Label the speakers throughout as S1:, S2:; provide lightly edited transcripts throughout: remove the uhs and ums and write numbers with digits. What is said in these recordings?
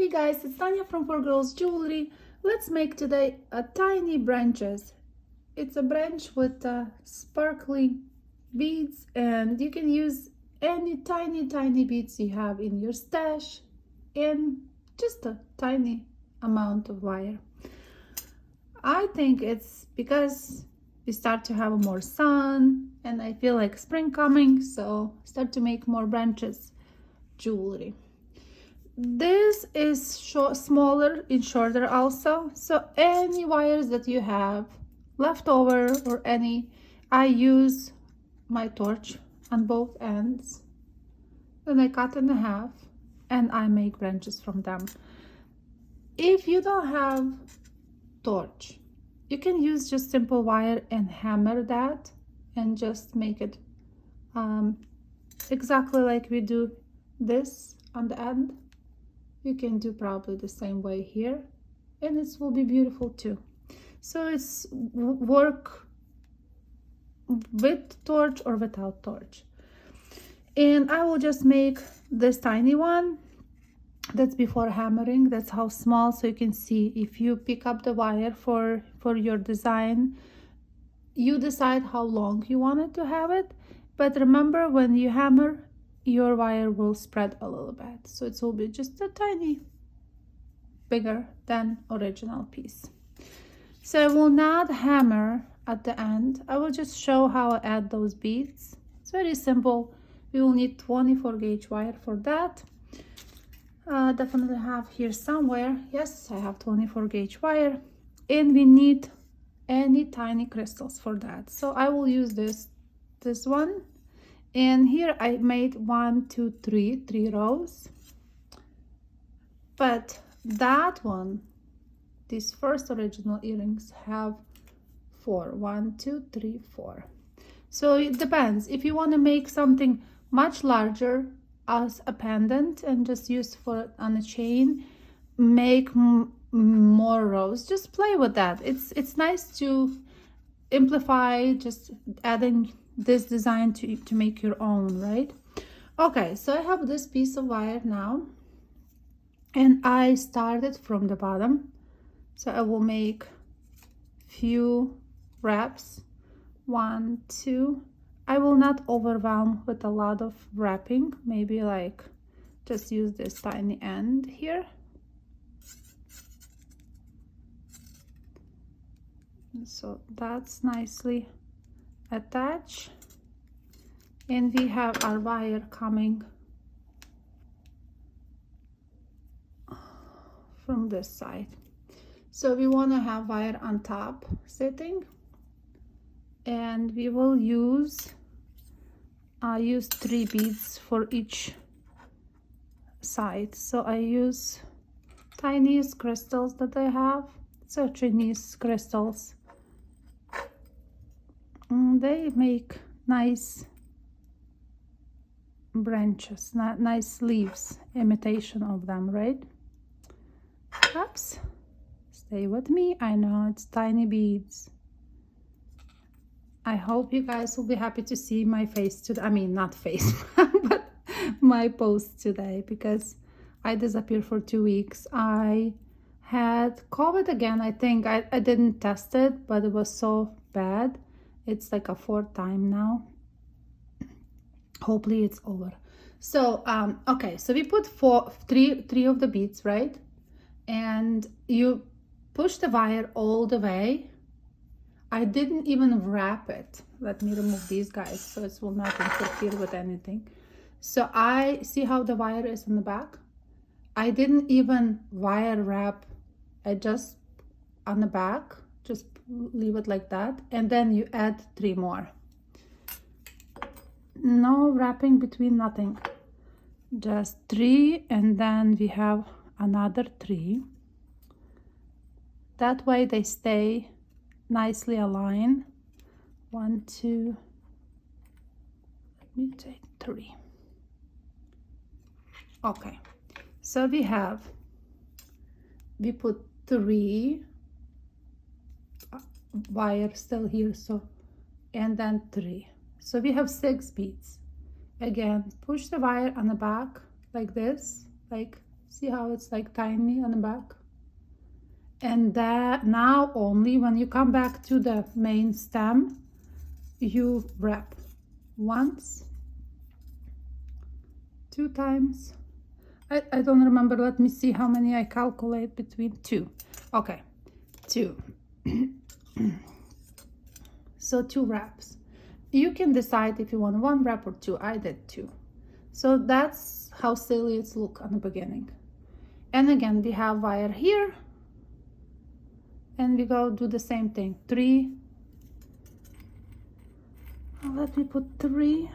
S1: Hey guys, it's Tanya from 4Girls Jewelry. Let's make today a tiny branches. It's a branch with sparkly beads, and you can use any tiny beads you have in your stash and just a tiny amount of wire. I think it's because we start to have more sun and I feel like spring coming, so start to make more branches jewelry. This is smaller and shorter also, so any wires that you have left over or any, I use my torch on both ends, then I cut in half and I make branches from them. If you don't have torch, you can use just simple wire and hammer that and just make it exactly like we do this on the end. You can do probably the same way here, and it will be beautiful too. So it's work with torch or without torch. And I will just make this tiny one. That's before hammering. That's how small, so you can see if you pick up the wire for your design, you decide how long you want it to have it. But remember, when you hammer, your wire will spread a little bit, so it will be just a tiny bigger than original piece. So I will not hammer at the end. I will just show how I add those beads. It's very simple. We will need 24 gauge wire for that. Definitely have here somewhere. Yes, I have 24 gauge wire, and we need any tiny crystals for that. So I will use this one. And here I made 3 rows, but that one, these first original earrings, have 4. 1, 2, 3, 4. So it depends. If you want to make something much larger as a pendant and just use for on a chain, make more rows. Just play with that. It's nice to amplify, just adding this design to make your own, right? Okay, so I have this piece of wire now, and I started from the bottom, so I will make few wraps. 1, 2. I will not overwhelm with a lot of wrapping, maybe like just use this tiny end here. So that's nicely attached, and we have our wire coming from this side. So we want to have wire on top sitting, and we will use 3 beads for each side. So I use tiniest crystals that I have. So Chinese crystals. They make nice branches, nice leaves, imitation of them, right? Oops, stay with me. I know it's tiny beads. I hope you guys will be happy to see my face today. I mean, not face, but my post today, because I disappeared for 2 weeks. I had COVID again. I think I didn't test it, but it was so bad. It's like a 4th time now. Hopefully it's over. So okay, so we put 3 of the beads, right? And you push the wire all the way. I didn't even wrap it. Let me remove these guys so it will not interfere with anything. So I see how the wire is in the back. I didn't even wire wrap. I just on the back, just leave it like that, and then you add 3 more. No wrapping between, nothing, just 3, and then we have another 3. That way they stay nicely aligned. 1, 2, let me take 3. Okay, so we put 3 wire still here, so, and then 3, so we have 6 beads. Again, push the wire on the back like this, like See how it's like tiny on the back? And that now only when you come back to the main stem, you wrap once, 2 times. I don't remember. Let me see how many I calculate between 2. Okay, 2. So 2 wraps. You can decide if you want 1 wrap or 2. I did 2. So that's how silly it's look on the beginning. And again, we have wire here. And we go do the same thing. 3. Let me put 3.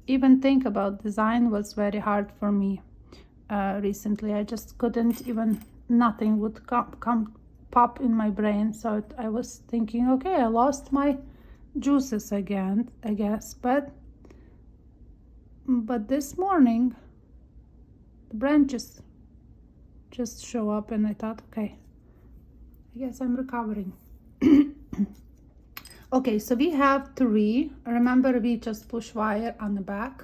S1: Even think about design was very hard for me recently. I just couldn't even, nothing would come pop in my brain. So I was thinking, okay, I lost my juices again, I guess. But this morning, the branches just show up and I thought, okay, I guess I'm recovering. Okay, so we have 3. Remember, we just push wire on the back.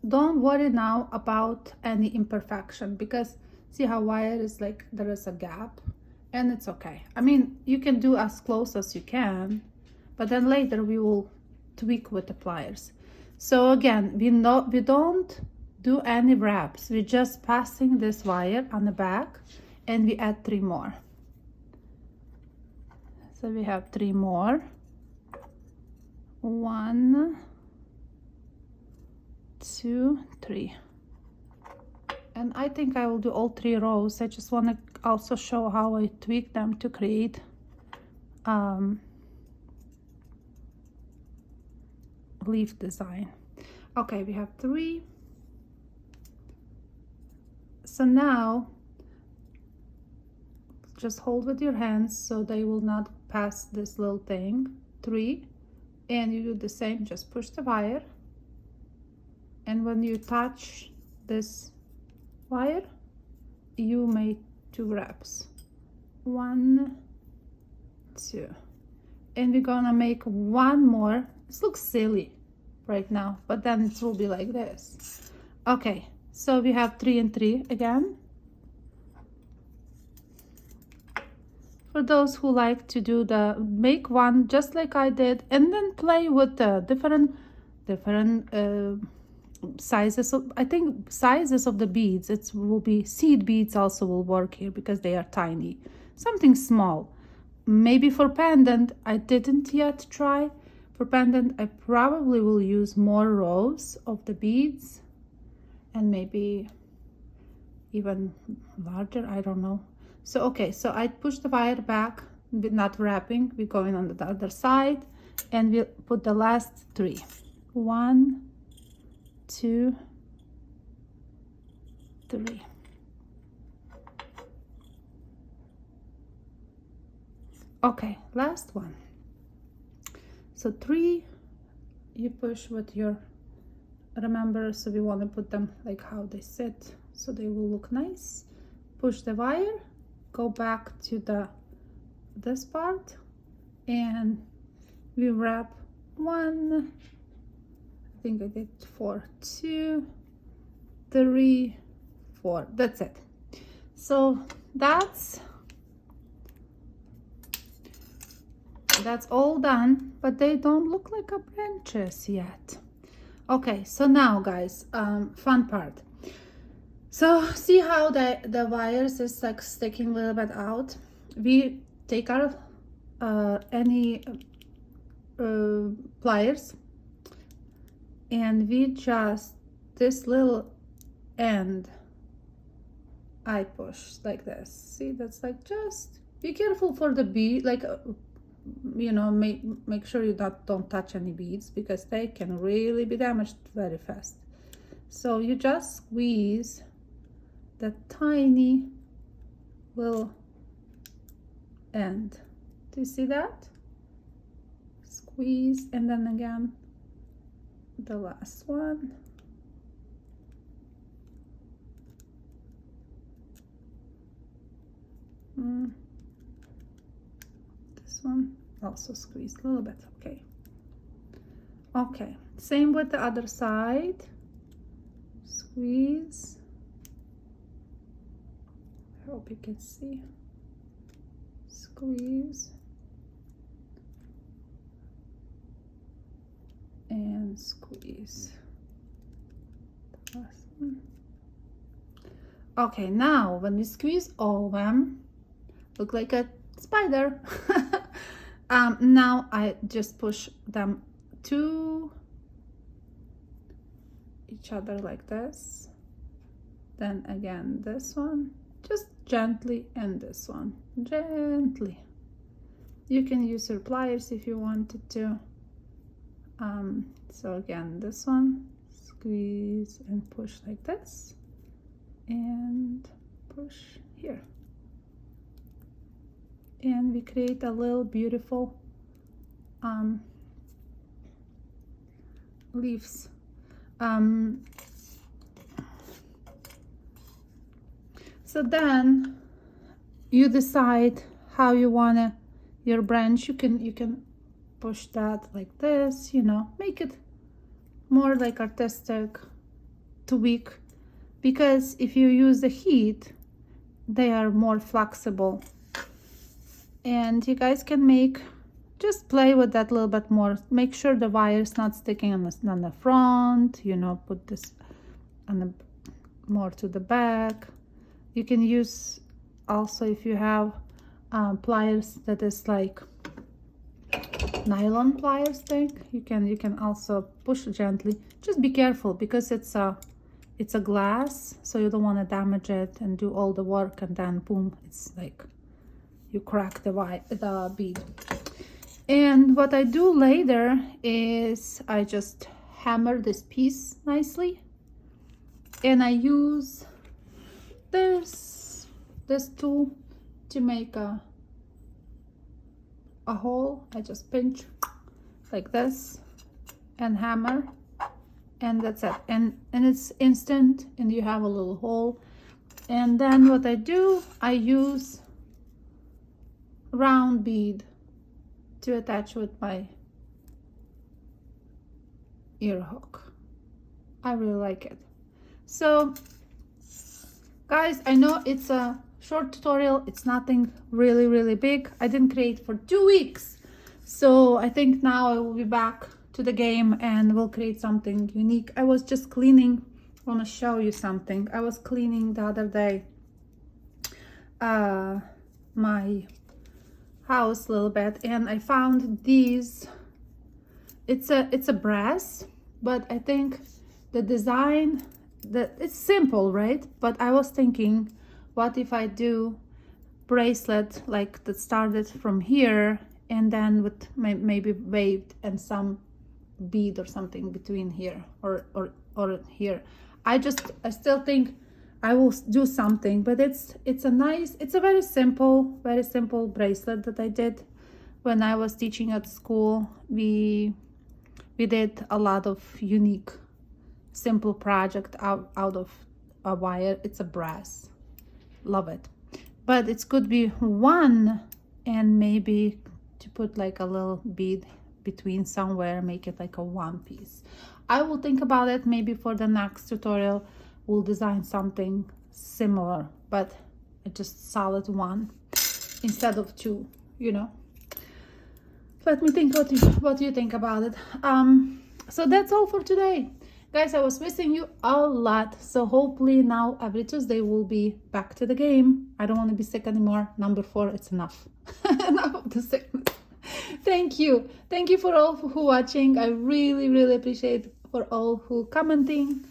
S1: Don't worry now about any imperfection, because see how wire is like there is a gap, and it's okay. I mean, you can do as close as you can, but then later we will tweak with the pliers. So again, we don't do any wraps. We're just passing this wire on the back, and we add 3 more. So we have 3 more. 1, 2, 3. And I think I will do all 3 rows. I just want to also show how I tweak them to create leaf design. Okay, we have 3. So now just hold with your hands so they will not pass this little thing. 3. And you do the same, just push the wire, and when you touch this wire, you make 2 wraps. 1, 2. And we're gonna make 1 more. This looks silly right now, but then it will be like this. Okay, so we have 3 and 3 again. For those who like to do make 1 just like I did, and then play with the different sizes of, I think sizes of the beads. It will be seed beads also will work here because they are tiny. Something small. Maybe for pendant, I didn't yet try. For pendant, I probably will use more rows of the beads, and maybe even larger, I don't know. So okay, so I push the wire back, not wrapping, we're going on the other side, and we'll put the last 3. 1, 2, 3. Okay, last one. So 3, you push with your, remember, so we want to put them like how they sit so they will look nice. Push the wire, go back to this part, and we wrap 1, I think I did 4, 2, 3, 4. That's it. So that's all done, but they don't look like a branches yet. Okay, so now guys, fun part. So see how the wires is like sticking a little bit out. We take our any pliers, and we just this little end I push like this. See, that's like, just be careful for the bead, like you know, make sure you don't touch any beads, because they can really be damaged very fast. So you just squeeze the tiny little end. Do you see that? Squeeze, and then again the last one. This one also squeeze a little bit. Okay, Okay, same with the other side. Squeeze. I hope you can see. Squeeze. And squeeze. Awesome. Okay, now when we squeeze all of them, look like a spider. Now I just push them to each other like this. Then again this one, just gently, and this one, gently. You can use your pliers if you wanted to. So again, this one, squeeze and push like this, and push here. And we create a little beautiful leaves. So then you decide how you wanna your branch. You can push that like this, you know, make it more like artistic, tweak, because if you use the heat, they are more flexible. And you guys can just play with that a little bit more. Make sure the wire is not sticking on the front, you know, put this on the more to the back. You can use also, if you have pliers that is like nylon pliers thing, you can also push gently. Just be careful because it's a glass, so you don't want to damage it and do all the work, and then boom, it's like you crack the bead. And what I do later is I just hammer this piece nicely, and I use this tool to make a hole. I just pinch like this and hammer, and that's it. And it's instant, and you have a little hole. And then what I do, I use round bead to attach with my ear hook. I really like it. So guys, I know it's a short tutorial, it's nothing really big. I didn't create for 2 weeks, so I think now I will be back to the game and we'll create something unique. I was just cleaning. I want to show you something. I was cleaning the other day my house a little bit, and I found these. It's a brass, but I think the design, that it's simple, right? But I was thinking, what if I do bracelet like that started from here and then with maybe waved and some bead or something between here or here. I still think I will do something, but it's a very simple bracelet that I did when I was teaching at school. We did a lot of unique simple project out of a wire. It's a brass, love it, but it could be one, and maybe to put like a little bead between somewhere, make it like a one piece. I will think about it. Maybe for the next tutorial we'll design something similar, but just solid one instead of two, you know. Let me think what you think about it. So that's all for today, guys. I was missing you a lot, so hopefully now every Tuesday we'll be back to the game. I don't want to be sick anymore. Number 4, it's enough. Enough of the sickness. Thank you for all who watching. I really appreciate for all who commenting.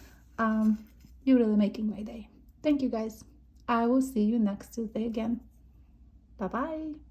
S1: You're really making my day. Thank you, guys. I will see you next Tuesday again. Bye bye.